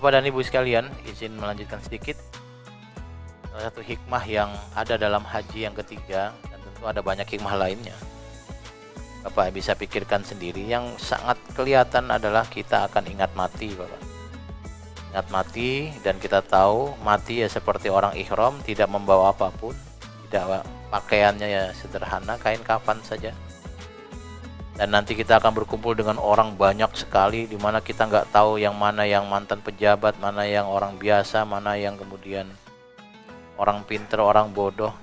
Bapak dan Ibu sekalian, izin melanjutkan sedikit. Salah satu hikmah yang ada dalam haji yang ketiga, dan tentu ada banyak hikmah lainnya, Bapak bisa pikirkan sendiri. Yang sangat kelihatan adalah kita akan ingat mati, Bapak. Ingat mati, dan kita tahu mati ya seperti orang ihram, tidak membawa apapun, tidak, pakaiannya ya sederhana, kain kafan saja. Dan nanti kita akan berkumpul dengan orang banyak sekali, di mana kita nggak tahu yang mana yang mantan pejabat, mana yang orang biasa, mana yang kemudian orang pinter, orang bodoh.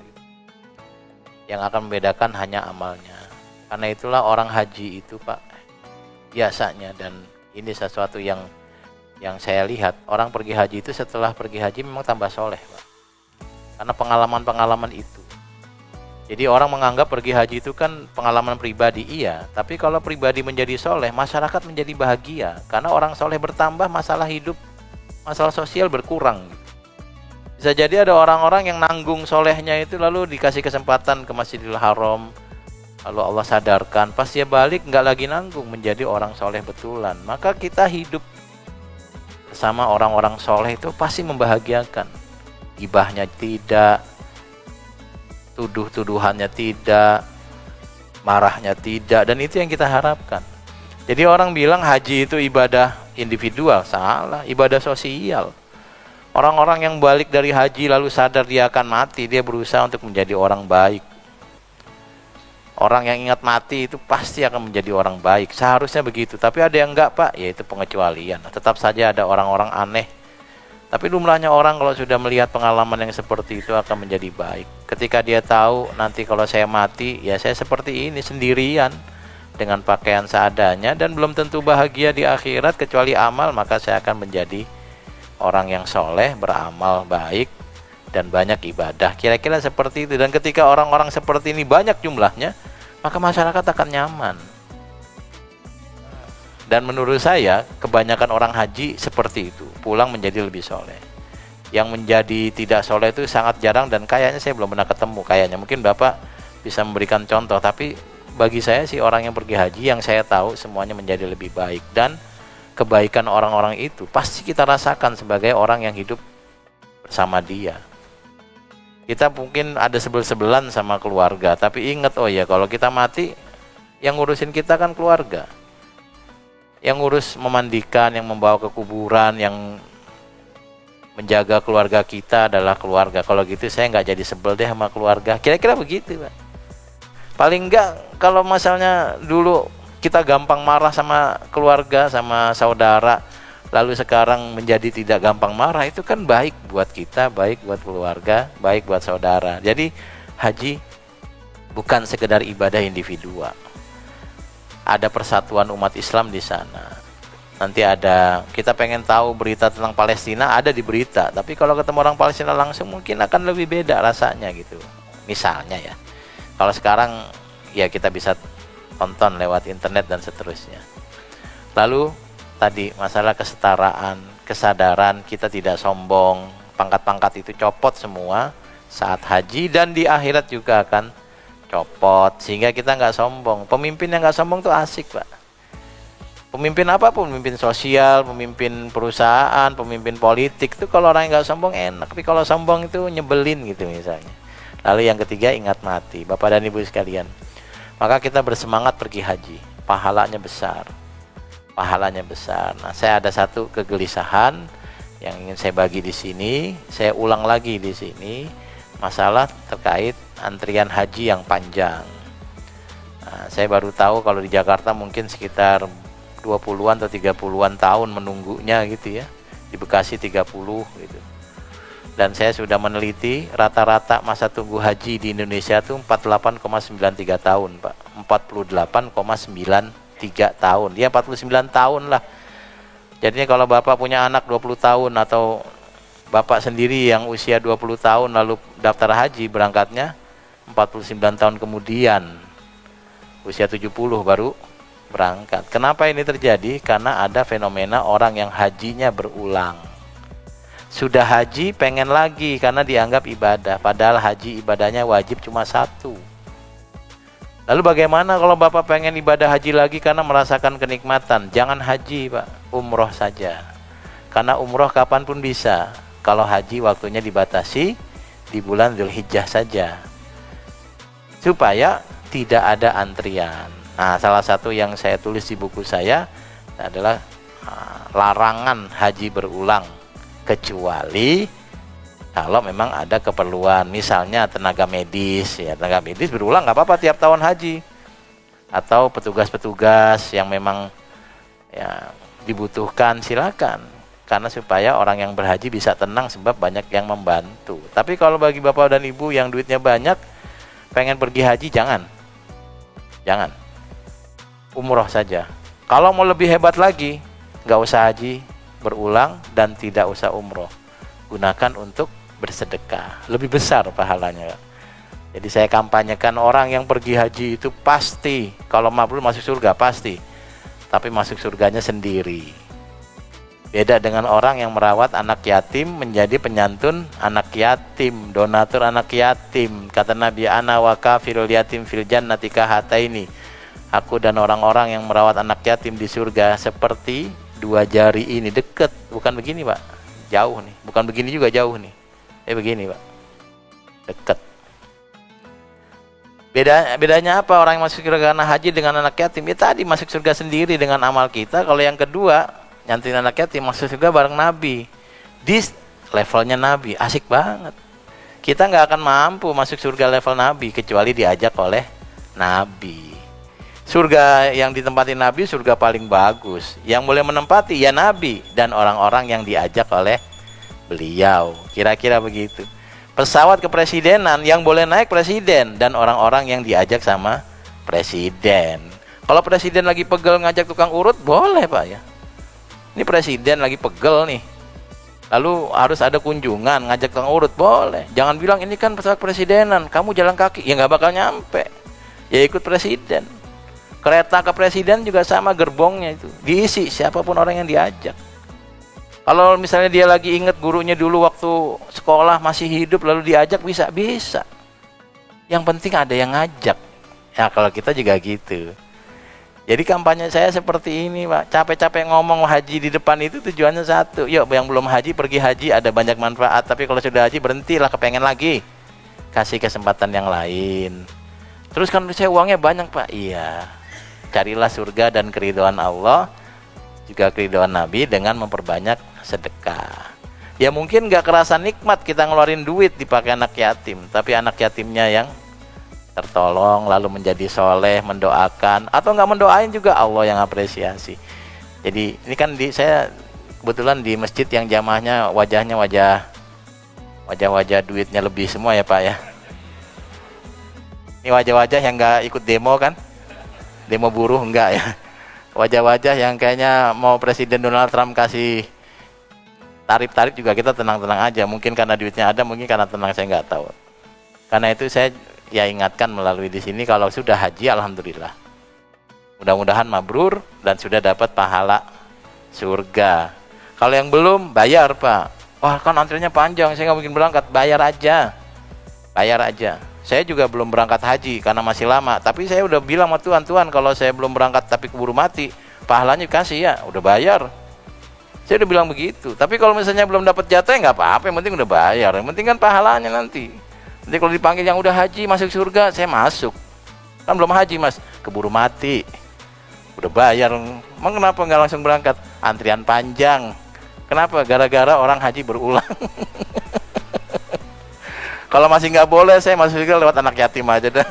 Yang akan membedakan hanya amalnya. Karena itulah orang haji itu, Pak, biasanya, dan ini sesuatu yang saya lihat, orang pergi haji itu setelah pergi haji memang tambah soleh, Pak. Karena pengalaman-pengalaman itu. Jadi orang menganggap pergi haji itu kan pengalaman pribadi, iya. Tapi kalau pribadi menjadi soleh, masyarakat menjadi bahagia. Karena orang soleh bertambah, masalah hidup, masalah sosial berkurang. Bisa jadi ada orang-orang yang nanggung solehnya itu, lalu dikasih kesempatan ke Masjidil Haram, lalu Allah sadarkan, pas dia balik nggak lagi nanggung, menjadi orang soleh betulan. Maka kita hidup bersama orang-orang soleh itu pasti membahagiakan. Gibahnya tidak, tuduh-tuduhannya tidak, marahnya tidak, dan itu yang kita harapkan. Jadi orang bilang haji itu ibadah individual, salah, ibadah sosial. Orang-orang yang balik dari haji lalu sadar dia akan mati, dia berusaha untuk menjadi orang baik. Orang yang ingat mati itu pasti akan menjadi orang baik, seharusnya begitu. Tapi ada yang enggak, Pak, yaitu pengecualian. Tetap saja ada orang-orang aneh. Tapi lumrahnya orang kalau sudah melihat pengalaman yang seperti itu akan menjadi baik. Ketika dia tahu nanti kalau saya mati, ya saya seperti ini sendirian dengan pakaian seadanya dan belum tentu bahagia di akhirat kecuali amal, maka saya akan menjadi orang yang soleh, beramal baik dan banyak ibadah. Kira-kira seperti itu. Dan ketika orang-orang seperti ini banyak jumlahnya, maka masyarakat akan nyaman. Dan menurut saya kebanyakan orang haji seperti itu, pulang menjadi lebih soleh. Yang menjadi tidak soleh itu sangat jarang, dan kayaknya saya belum pernah ketemu. Kayaknya mungkin Bapak bisa memberikan contoh, tapi bagi saya sih orang yang pergi haji yang saya tahu semuanya menjadi lebih baik. Dan kebaikan orang-orang itu pasti kita rasakan sebagai orang yang hidup bersama dia. Kita mungkin ada sebel-sebelan sama keluarga, tapi ingat, oh ya, kalau kita mati yang ngurusin kita kan keluarga. Yang ngurus memandikan, yang membawa ke kuburan, yang menjaga keluarga kita adalah keluarga. Kalau gitu saya nggak jadi sebel deh sama keluarga. Kira-kira begitu, Pak. Paling enggak kalau misalnya dulu kita gampang marah sama keluarga, sama saudara, lalu sekarang menjadi tidak gampang marah, itu kan baik buat kita, baik buat keluarga, baik buat saudara. Jadi haji bukan sekedar ibadah individual. Ada persatuan umat Islam di sana. Nanti ada, kita pengen tahu berita tentang Palestina, ada di berita. Tapi kalau ketemu orang Palestina langsung mungkin akan lebih beda rasanya gitu. Misalnya ya. Kalau sekarang ya kita bisa tonton lewat internet dan seterusnya. Lalu tadi masalah kesetaraan, kesadaran kita tidak sombong. Pangkat-pangkat itu copot semua saat haji, dan di akhirat juga akan copot, sehingga kita nggak sombong. Pemimpin yang nggak sombong tuh asik, Pak. Pemimpin apapun, pemimpin sosial, pemimpin perusahaan, pemimpin politik, itu kalau orang yang nggak sombong enak. Tapi kalau sombong itu nyebelin gitu misalnya. Lalu yang ketiga, ingat mati. Bapak dan Ibu sekalian, maka kita bersemangat pergi haji, pahalanya besar. Pahalanya besar. Nah, saya ada satu kegelisahan yang ingin saya bagi di sini, saya ulang lagi di sini, masalah terkait antrian haji yang panjang. Nah, saya baru tahu kalau di Jakarta mungkin sekitar 20-an atau 30-an tahun menunggunya gitu ya. Di Bekasi 30 gitu. Dan saya sudah meneliti rata-rata masa tunggu haji di Indonesia itu 48,93 tahun, Pak. 48,93 tahun. Ya 49 tahun lah. Jadinya kalau Bapak punya anak 20 tahun atau Bapak sendiri yang usia 20 tahun lalu daftar haji, berangkatnya 49 tahun kemudian, usia 70 baru berangkat. Kenapa ini terjadi? Karena ada fenomena orang yang hajinya berulang. Sudah haji pengen lagi karena dianggap ibadah, padahal haji ibadahnya wajib cuma satu. Lalu bagaimana kalau Bapak pengen ibadah haji lagi karena merasakan kenikmatan? Jangan haji, Pak, umroh saja. Karena umroh kapanpun bisa. Kalau haji waktunya dibatasi di bulan Dzulhijjah saja, supaya tidak ada antrian. Nah, salah satu yang saya tulis di buku saya adalah larangan haji berulang, kecuali kalau memang ada keperluan, misalnya tenaga medis, ya tenaga medis berulang nggak apa-apa tiap tahun haji, atau petugas-petugas yang memang ya dibutuhkan, silakan. Karena supaya orang yang berhaji bisa tenang sebab banyak yang membantu. Tapi kalau bagi bapak dan ibu yang duitnya banyak, pengen pergi haji, jangan. Umroh saja. Kalau mau lebih hebat lagi, nggak usah haji berulang dan tidak usah umroh. Gunakan untuk bersedekah, lebih besar pahalanya. Jadi saya kampanyekan orang yang pergi haji itu pasti, kalau mabrur masuk surga pasti, tapi masuk surganya sendiri. Beda dengan orang yang merawat anak yatim menjadi penyantun anak yatim, donatur anak yatim. Kata Nabi, ana wa kafirul yatim fil jannati kahataini. Aku dan orang-orang yang merawat anak yatim di surga seperti dua jari ini. Deket, bukan begini Pak, jauh nih. Bukan begini juga, jauh nih. Begini Pak, deket. Bedanya apa orang yang masuk surga karena haji dengan anak yatim? Ya tadi masuk surga sendiri dengan amal kita. Kalau yang kedua, nyantuin anak yatim masuk surga bareng Nabi, di levelnya Nabi, asik banget. Kita nggak akan mampu masuk surga level Nabi kecuali diajak oleh Nabi. Surga yang ditempati Nabi surga paling bagus. Yang boleh menempati ya Nabi dan orang-orang yang diajak oleh beliau. Kira-kira begitu. Pesawat kepresidenan yang boleh naik presiden dan orang-orang yang diajak sama presiden. Kalau presiden lagi pegel ngajak tukang urut, boleh Pak ya. Ini presiden lagi pegel nih, lalu harus ada kunjungan, ngajak tukang urut, boleh. Jangan bilang ini kan pesawat presidenan, kamu jalan kaki, ya nggak bakal nyampe. Ya ikut presiden. Kereta ke presiden juga sama, gerbongnya itu diisi siapapun orang yang diajak. Kalau misalnya dia lagi inget gurunya dulu waktu sekolah masih hidup, lalu diajak, bisa. Yang penting ada yang ngajak. Ya kalau kita juga gitu. Jadi kampanye saya seperti ini Pak, capek-capek ngomong haji di depan itu tujuannya satu, yuk yang belum haji pergi haji, ada banyak manfaat. Tapi kalau sudah haji berhentilah, kepengen lagi, kasih kesempatan yang lain. Terus kan saya uangnya banyak Pak, iya, carilah surga dan keridhaan Allah, juga keridhaan Nabi dengan memperbanyak sedekah. Ya mungkin gak kerasa nikmat kita ngeluarin duit dipakai anak yatim, tapi anak yatimnya yang tertolong lalu menjadi soleh, mendoakan atau nggak mendoain juga Allah yang apresiasi. Jadi ini kan saya kebetulan di masjid yang jamaahnya wajahnya wajah duitnya lebih semua ya Pak ya. Ini wajah-wajah yang nggak ikut demo kan, demo buruh enggak ya. Wajah-wajah yang kayaknya mau Presiden Donald Trump kasih tarif-tarif juga kita tenang-tenang aja. Mungkin karena duitnya ada, mungkin karena tenang, saya nggak tahu. Karena itu saya ya ingatkan melalui di sini, kalau sudah haji alhamdulillah, mudah-mudahan mabrur dan sudah dapat pahala surga. Kalau yang belum, bayar Pak. Wah kan antriannya panjang, saya nggak mungkin berangkat. Bayar aja. Saya juga belum berangkat haji karena masih lama, tapi saya udah bilang sama Tuhan, kalau saya belum berangkat tapi keburu mati, pahalanya kasih ya, udah bayar. Saya udah bilang begitu. Tapi kalau misalnya belum dapat jatah ya nggak apa-apa, yang penting udah bayar, yang penting kan pahalanya nanti. Nanti kalau dipanggil yang udah haji masuk surga, saya masuk. Kan belum haji Mas, keburu mati. Udah bayar, emang kenapa nggak langsung berangkat? Antrian panjang. Kenapa? Gara-gara orang haji berulang. Kalau masih nggak boleh, saya masuk surga lewat anak yatim aja dah.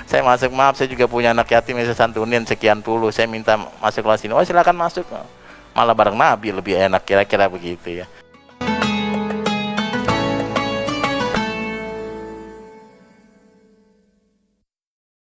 Saya masuk, maaf saya juga punya anak yatim yang saya santunin sekian puluh. Saya minta masuk kelas ini, oh silakan masuk. Malah bareng Nabi lebih enak, kira-kira begitu ya.